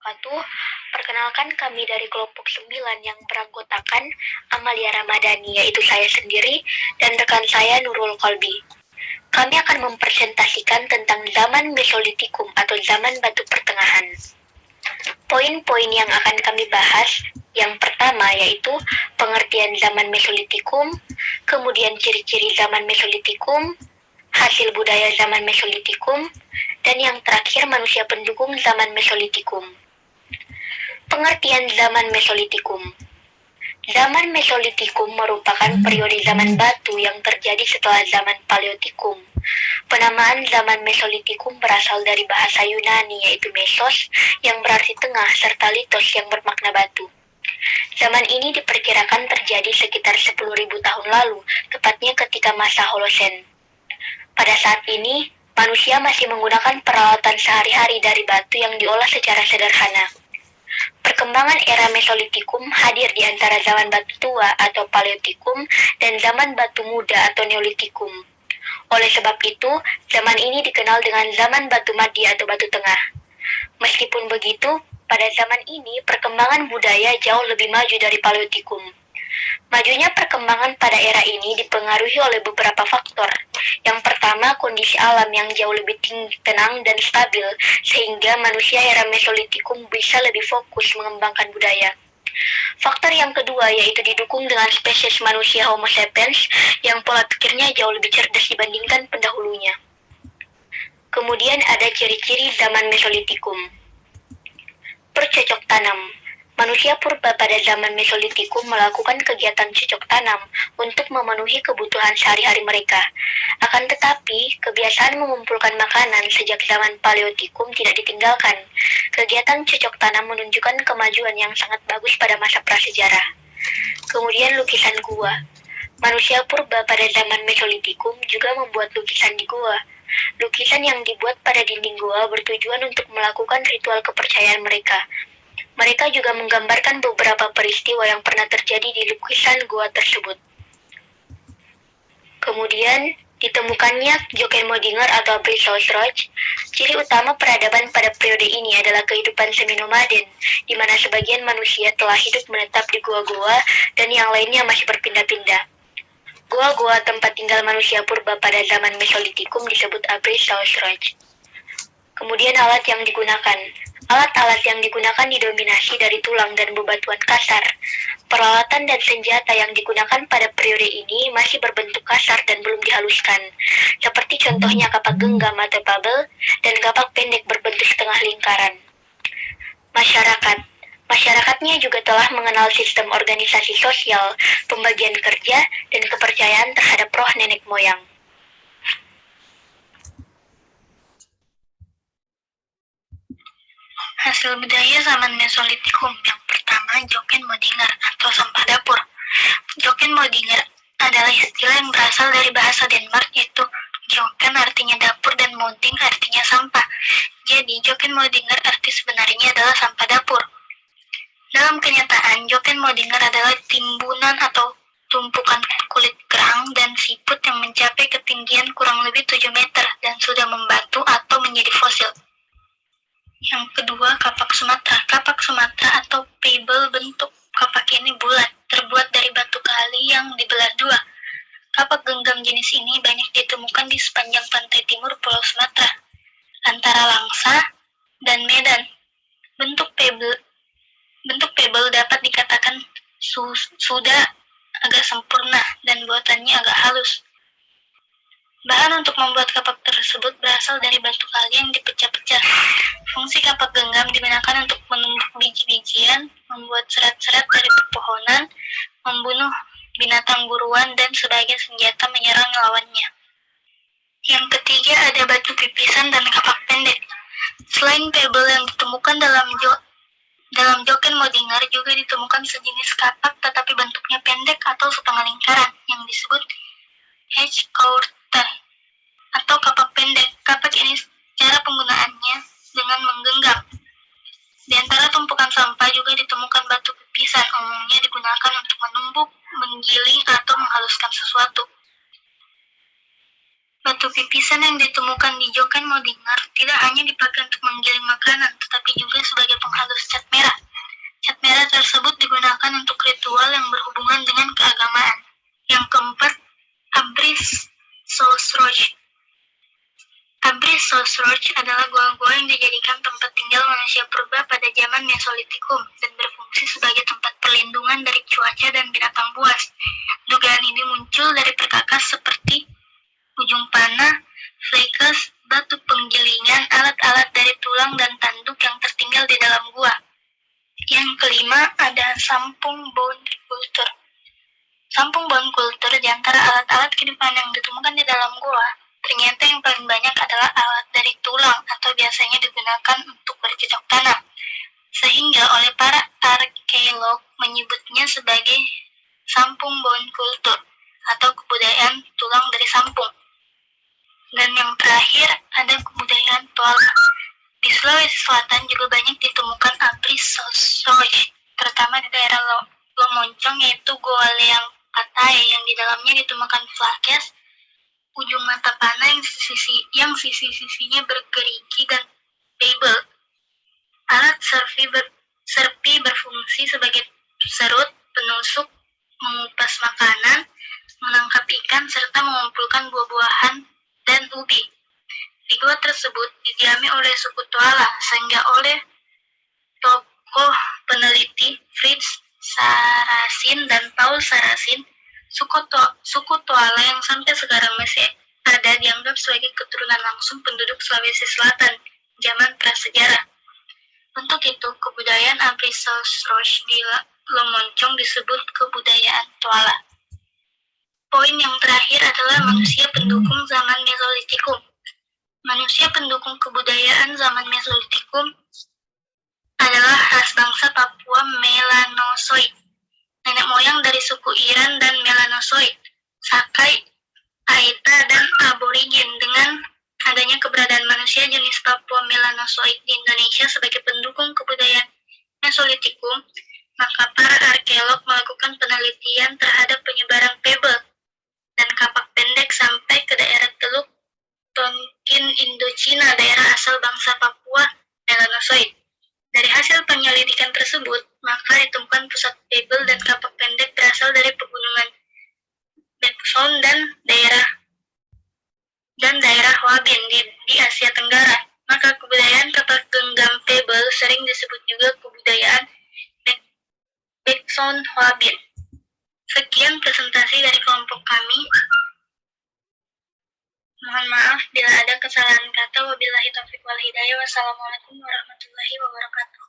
wabarakatuh. Perkenalkan kami dari kelompok 9 yang beranggotakan Amalia Ramadhani, yaitu saya sendiri, dan rekan saya Nurul Kolbi. Kami akan mempresentasikan tentang zaman Mesolitikum atau zaman batu pertengahan. Poin-poin yang akan kami bahas, yang pertama yaitu pengertian zaman Mesolitikum, kemudian ciri-ciri zaman Mesolitikum, hasil budaya zaman Mesolitikum, dan yang terakhir manusia pendukung zaman Mesolitikum. Pengertian zaman Mesolitikum. Zaman Mesolitikum merupakan periode zaman batu yang terjadi setelah zaman Paleotikum. Penamaan zaman Mesolitikum berasal dari bahasa Yunani yaitu mesos yang berarti tengah serta litos yang bermakna batu. Zaman ini diperkirakan terjadi sekitar 10.000 tahun lalu, tepatnya ketika masa Holosen. Pada saat ini, manusia masih menggunakan peralatan sehari-hari dari batu yang diolah secara sederhana. Perkembangan era Mesolitikum hadir di antara zaman batu tua atau Paleotikum dan zaman batu muda atau Neolitikum. Oleh sebab itu, zaman ini dikenal dengan zaman batu madi atau batu tengah. Meskipun begitu, pada zaman ini perkembangan budaya jauh lebih maju dari Paleotikum. Majunya perkembangan pada era ini dipengaruhi oleh beberapa faktor. Yang pertama, kondisi alam yang jauh lebih tenang dan stabil, sehingga manusia era Mesolitikum bisa lebih fokus mengembangkan budaya. Faktor yang kedua yaitu didukung dengan spesies manusia Homo sapiens yang pola pikirnya jauh lebih cerdas dibandingkan pendahulunya. Kemudian ada ciri-ciri zaman Mesolitikum. Bercocok tanam. Manusia purba pada zaman Mesolitikum melakukan kegiatan cocok tanam untuk memenuhi kebutuhan sehari-hari mereka. Akan tetapi, kebiasaan mengumpulkan makanan sejak zaman Paleotikum tidak ditinggalkan. Kegiatan cocok tanam menunjukkan kemajuan yang sangat bagus pada masa prasejarah. Kemudian lukisan gua. Manusia purba pada zaman Mesolitikum juga membuat lukisan di gua. Lukisan yang dibuat pada dinding gua bertujuan untuk melakukan ritual kepercayaan mereka. Mereka juga menggambarkan beberapa peristiwa yang pernah terjadi di lukisan gua tersebut. Kemudian, ditemukannya Joken-Modinger atau Brisolsroch. Ciri utama peradaban pada periode ini adalah kehidupan semi-nomaden, di mana sebagian manusia telah hidup menetap di gua-gua dan yang lainnya masih berpindah-pindah. Gua-gua tempat tinggal manusia purba pada zaman Mesolitikum disebut Brisolsroch. Kemudian alat yang digunakan. Alat-alat yang digunakan didominasi dari tulang dan bebatuan kasar. Peralatan dan senjata yang digunakan pada periode ini masih berbentuk kasar dan belum dihaluskan, seperti contohnya kapak genggam atau pabel dan kapak pendek berbentuk setengah lingkaran. Masyarakat. Masyarakatnya juga telah mengenal sistem organisasi sosial, pembagian kerja, dan kepercayaan terhadap roh nenek moyang. Hasil budaya zaman Mesolitikum. Yang pertama, Joken-Modinger atau sampah dapur. Joken-Modinger adalah istilah yang berasal dari bahasa Denmark, yaitu Joken artinya dapur dan Moding artinya sampah. Jadi, Joken-Modinger arti sebenarnya adalah sampah dapur. Dalam kenyataan, Joken-Modinger adalah timbunan atau tumpukan kulit kerang dan siput yang mencapai ketinggian kurang lebih 7 meter dan sudah membatu atau menjadi fosil. Yang kedua, kapak Sumatera. Kapak Sumatera atau pebble bentuk kapak ini bulat, terbuat dari batu kali yang dibelah dua. Kapak genggam jenis ini banyak ditemukan di sepanjang pantai timur Pulau Sumatera, antara Langsa dan Medan. Bentuk pebble dapat dikatakan sudah agak sempurna dan buatannya agak halus. Bahan untuk membuat kapak tersebut berasal dari batu kali yang dipecah-pecah. Fungsi kapak genggam digunakan untuk menumbuk biji-bijian, membuat serat-serat dari pepohonan, membunuh binatang buruan, dan sebagai senjata menyerang lawannya. Yang ketiga ada batu pipisan dan kapak pendek. Selain pebble yang ditemukan dalam Joken-Modinger, juga ditemukan sejenis kapak tetapi bentuknya pendek atau setengah lingkaran yang disebut H-Courter atau kapak pendek. Kapak ini cara penggunaannya dengan menggenggam. Di antara tumpukan sampah juga ditemukan batu pipisan, umumnya digunakan untuk menumbuk, menggiling, atau menghaluskan sesuatu. Batu Batu pipisan yang ditemukan di Jokan Modinger tidak hanya dipakai untuk menggiling makanan, tetapi juga sebagai penghalus cat merah. Cat merah tersebut digunakan untuk ritual yang berhubungan dengan keagamaan. Yang keempat, Abris Sosroch. Abris Sosroch adalah gua-gua yang dijadikan tempat tinggal manusia purba pada zaman Mesolitikum dan berfungsi sebagai tempat perlindungan dari cuaca dan binatang buas. Dugaan ini muncul dari perkakas seperti ujung panah, flakes, batu penggilingan, alat-alat dari tulang dan tanduk yang tertinggal di dalam gua. Yang kelima ada sampung bone culture. Sampung bone culture di antara alat-alat kehidupan yang ditemukan di dalam gua, ternyata yang paling banyak adalah alat dari tulang atau biasanya digunakan untuk bercocok tanam, sehingga oleh para arkeolog menyebutnya sebagai sampung bone culture atau kebudayaan tulang dari sampung. Dan yang terakhir ada kebudayaan Toala. Di Sulawesi Selatan juga banyak ditemukan Abris Sosroch, terutama di daerah Lomoncong, yaitu Goa Leang Patai yang di dalamnya ditemukan flakes, ujung mata panah yang sisi-sisinya bergerigi dan pebble. Alat serpi berfungsi sebagai serut, penusuk, mengupas makanan, menangkap ikan, serta mengumpulkan buah-buahan dan ubi. Di gua tersebut didiami oleh suku Toala, sehingga oleh tokoh peneliti Fritz Sarasin dan Paul Sarasin, suku Toala yang sampai sekarang masih ada dianggap sebagai keturunan langsung penduduk Sulawesi Selatan zaman prasejarah. Untuk itu, kebudayaan Abris Sosroch di Lomoncong disebut kebudayaan Toala. Poin yang terakhir adalah manusia pendukung zaman Mesolitikum. Manusia pendukung kebudayaan zaman Mesolitikum adalah ras bangsa Papua Melanosoid, nenek moyang dari suku Iran dan Melanosoid, Sakai, Aita, dan Aborigin. Dengan adanya keberadaan manusia jenis Papua Melanosoid di Indonesia sebagai pendukung kebudayaan Mesolitikum, maka para arkeolog melakukan penelitian terhadap penyebaran pebble dan kapak pendek sampai ke daerah Teluk Tonkin Indochina, daerah asal bangsa Papua Melanosoid. Dari hasil penyelidikan tersebut, maka ditemukan pusat pebble dan kapak pendek berasal dari pegunungan Becksound dan daerah Hwabin di Asia Tenggara. Maka kebudayaan kapak genggam pebble sering disebut juga kebudayaan Becksound Hwabin. Sekian presentasi dari kelompok kami. Mohon maaf bila ada kesalahan kata. Wabillahi taufiq wal hidayah. Wassalamualaikum warahmatullahi wabarakatuh.